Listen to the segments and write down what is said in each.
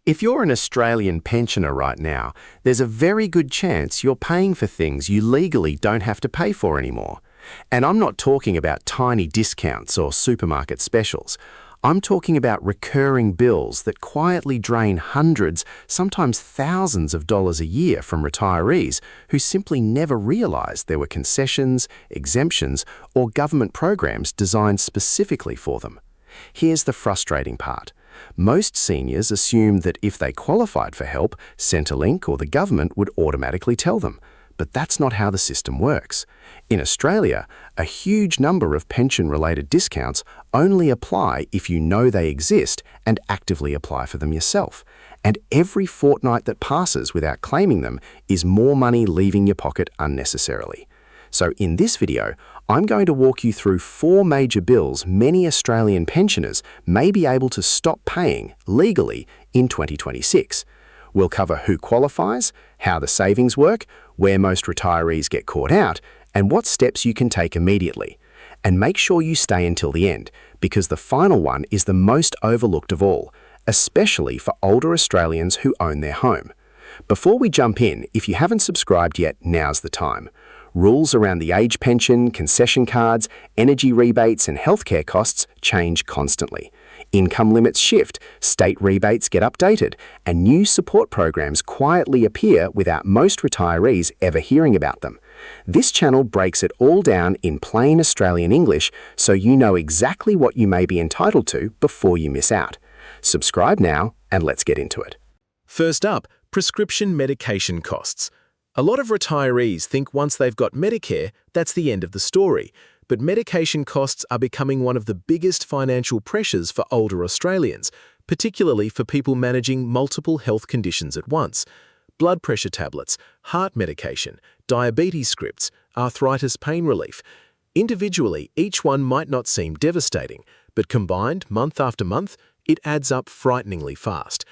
If you're an Australian pensioner right now, there's a very good chance you're paying for things you legally don't have to pay for anymore. And I'm not talking about tiny discounts or supermarket specials. I'm talking about recurring bills that quietly drain hundreds, sometimes thousands of dollars a year from retirees who simply never realised there were concessions, exemptions, or government programs designed specifically for them. Here's the frustrating part. Most seniors assume that if they qualified for help, Centrelink or the government would automatically tell them. But that's not how the system works. In Australia, a huge number of pension-related discounts only apply if you know they exist and actively apply for them yourself. And every fortnight that passes without claiming them is more money leaving your pocket unnecessarily. So in this video, I'm going to walk you through 4 major bills many Australian pensioners may be able to stop paying legally in 2026. We'll cover who qualifies, how the savings work, where most retirees get caught out, and what steps you can take immediately. And make sure you stay until the end, because the final one is the most overlooked of all, especially for older Australians who own their home. Before we jump in, if you haven't subscribed yet, now's the time. Rules around the age pension, concession cards, energy rebates, and healthcare costs change constantly. Income limits shift, state rebates get updated, and new support programs quietly appear without most retirees ever hearing about them. This channel breaks it all down in plain Australian English so you know exactly what you may be entitled to before you miss out. Subscribe now and let's get into it. First up, prescription medication costs. A lot of retirees think once they've got Medicare, that's the end of the story. But medication costs are becoming one of the biggest financial pressures for older Australians, particularly for people managing multiple health conditions at once. Blood pressure tablets, heart medication, diabetes scripts, arthritis pain relief. Individually, each one might not seem devastating, but combined, month after month, it adds up frighteningly fast.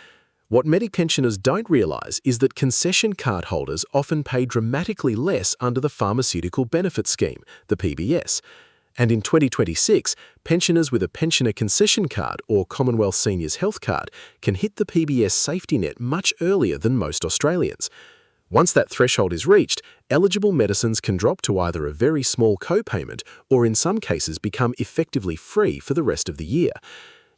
What many pensioners don't realise is that concession card holders often pay dramatically less under the Pharmaceutical Benefit Scheme, the PBS. And in 2026, pensioners with a pensioner concession card or Commonwealth Seniors Health Card can hit the PBS safety net much earlier than most Australians. Once that threshold is reached, eligible medicines can drop to either a very small co-payment or in some cases become effectively free for the rest of the year.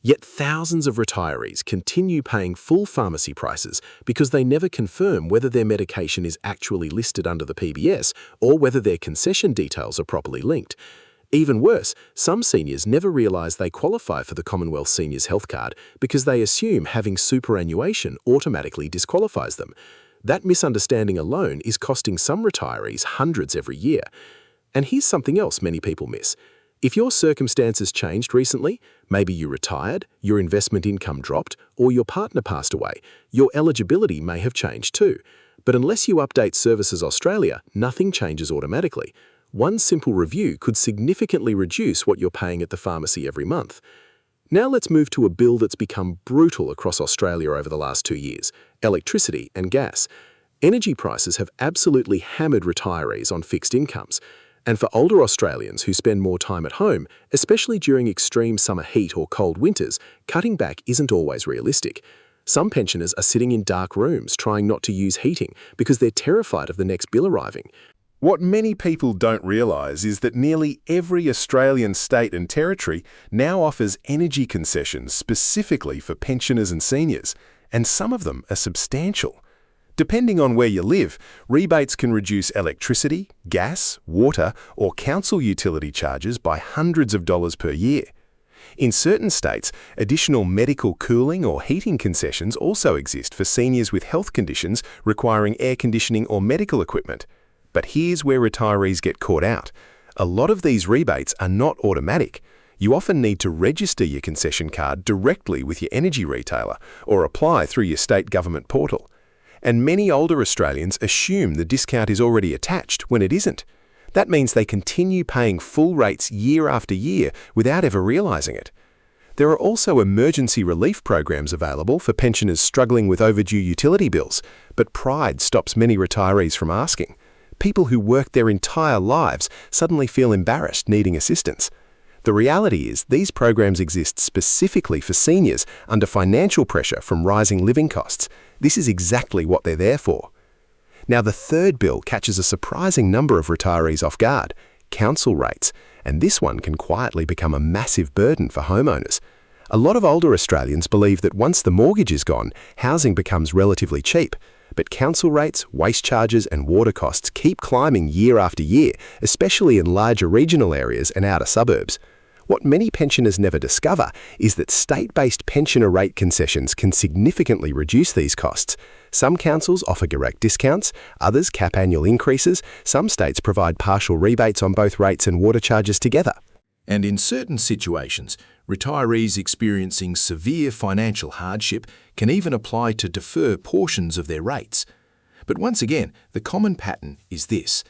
Yet thousands of retirees continue paying full pharmacy prices because they never confirm whether their medication is actually listed under the PBS or whether their concession details are properly linked. Even worse, some seniors never realise they qualify for the Commonwealth Seniors Health Card because they assume having superannuation automatically disqualifies them. That misunderstanding alone is costing some retirees hundreds every year. And here's something else many people miss. If your circumstances changed recently, maybe you retired, your investment income dropped, or your partner passed away, your eligibility may have changed too. But unless you update Services Australia, nothing changes automatically. One simple review could significantly reduce what you're paying at the pharmacy every month. Now let's move to a bill that's become brutal across Australia over the last 2 years: electricity and gas. Energy prices have absolutely hammered retirees on fixed incomes. And for older Australians who spend more time at home, especially during extreme summer heat or cold winters, cutting back isn't always realistic. Some pensioners are sitting in dark rooms trying not to use heating because they're terrified of the next bill arriving. What many people don't realise is that nearly every Australian state and territory now offers energy concessions specifically for pensioners and seniors, and some of them are substantial. Depending on where you live, rebates can reduce electricity, gas, water, or council utility charges by hundreds of dollars per year. In certain states, additional medical cooling or heating concessions also exist for seniors with health conditions requiring air conditioning or medical equipment. But here's where retirees get caught out. A lot of these rebates are not automatic. You often need to register your concession card directly with your energy retailer or apply through your state government portal. And many older Australians assume the discount is already attached when it isn't. That means they continue paying full rates year after year without ever realising it. There are also emergency relief programs available for pensioners struggling with overdue utility bills, but pride stops many retirees from asking. People who work their entire lives suddenly feel embarrassed needing assistance. The reality is these programs exist specifically for seniors under financial pressure from rising living costs. This is exactly what they're there for. Now, the third bill catches a surprising number of retirees off guard: council rates, and this one can quietly become a massive burden for homeowners. A lot of older Australians believe that once the mortgage is gone, housing becomes relatively cheap. But council rates, waste charges and water costs keep climbing year after year, especially in larger regional areas and outer suburbs. What many pensioners never discover is that state-based pensioner rate concessions can significantly reduce these costs. Some councils offer direct discounts, others cap annual increases, some states provide partial rebates on both rates and water charges together. And in certain situations, retirees experiencing severe financial hardship can even apply to defer portions of their rates. But once again, the common pattern is this: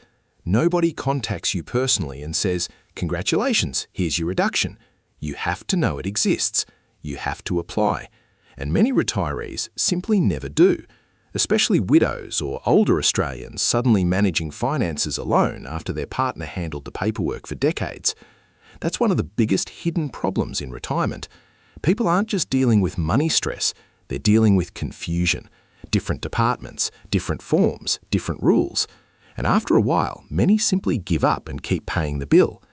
nobody contacts you personally and says, "Congratulations, here's your reduction." You have to know it exists. You have to apply. And many retirees simply never do, especially widows or older Australians suddenly managing finances alone after their partner handled the paperwork for decades. That's one of the biggest hidden problems in retirement. People aren't just dealing with money stress, they're dealing with confusion. Different departments, different forms, different rules. And after a while, many simply give up and keep paying the bill.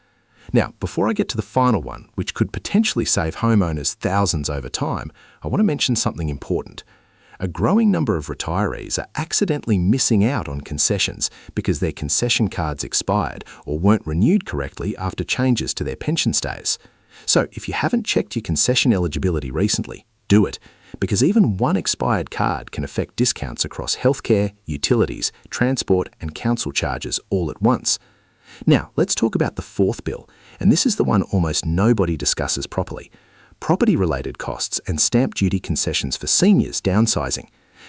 Now, before I get to the final one, which could potentially save homeowners thousands over time, I want to mention something important. A growing number of retirees are accidentally missing out on concessions because their concession cards expired or weren't renewed correctly after changes to their pension status. So if you haven't checked your concession eligibility recently, do it, because even one expired card can affect discounts across healthcare, utilities, transport and council charges all at once. Now, let's talk about the fourth bill, and this is the one almost nobody discusses properly: property-related costs and stamp duty concessions for seniors downsizing.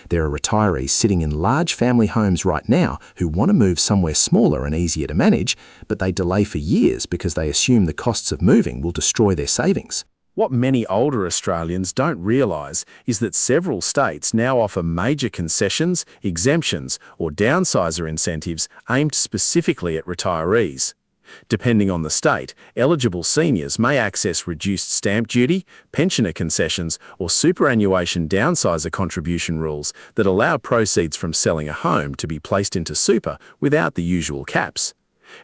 There are retirees sitting in large family homes right now who want to move somewhere smaller and easier to manage, but they delay for years because they assume the costs of moving will destroy their savings. What many older Australians don't realise is that several states now offer major concessions, exemptions or downsizer incentives aimed specifically at retirees. Depending on the state, eligible seniors may access reduced stamp duty, pensioner concessions or superannuation downsizer contribution rules that allow proceeds from selling a home to be placed into super without the usual caps.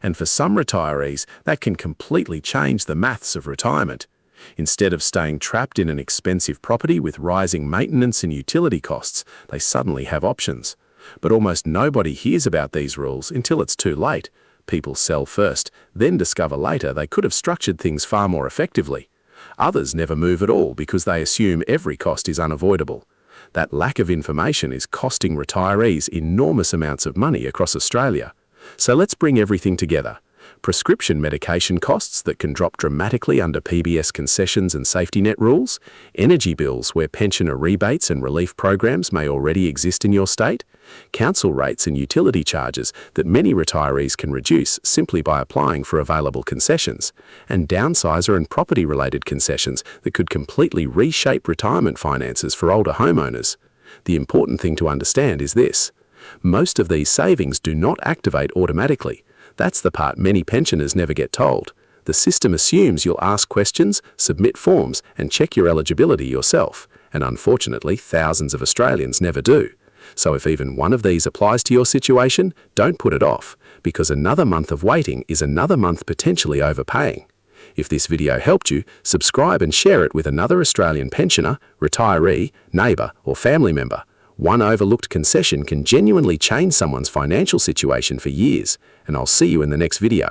And for some retirees, that can completely change the maths of retirement. Instead of staying trapped in an expensive property with rising maintenance and utility costs, they suddenly have options. But almost nobody hears about these rules until it's too late. People sell first, then discover later they could have structured things far more effectively. Others never move at all because they assume every cost is unavoidable. That lack of information is costing retirees enormous amounts of money across Australia. So let's bring everything together. Prescription medication costs that can drop dramatically under PBS concessions and safety net rules, energy bills where pensioner rebates and relief programs may already exist in your state, council rates and utility charges that many retirees can reduce simply by applying for available concessions, and downsizer and property-related concessions that could completely reshape retirement finances for older homeowners. The important thing to understand is this: most of these savings do not activate automatically. That's the part many pensioners never get told. The system assumes you'll ask questions, submit forms, and check your eligibility yourself, and unfortunately, thousands of Australians never do. So if even one of these applies to your situation, don't put it off, because another month of waiting is another month potentially overpaying. If this video helped you, subscribe and share it with another Australian pensioner, retiree, neighbour, or family member. One overlooked concession can genuinely change someone's financial situation for years, and I'll see you in the next video.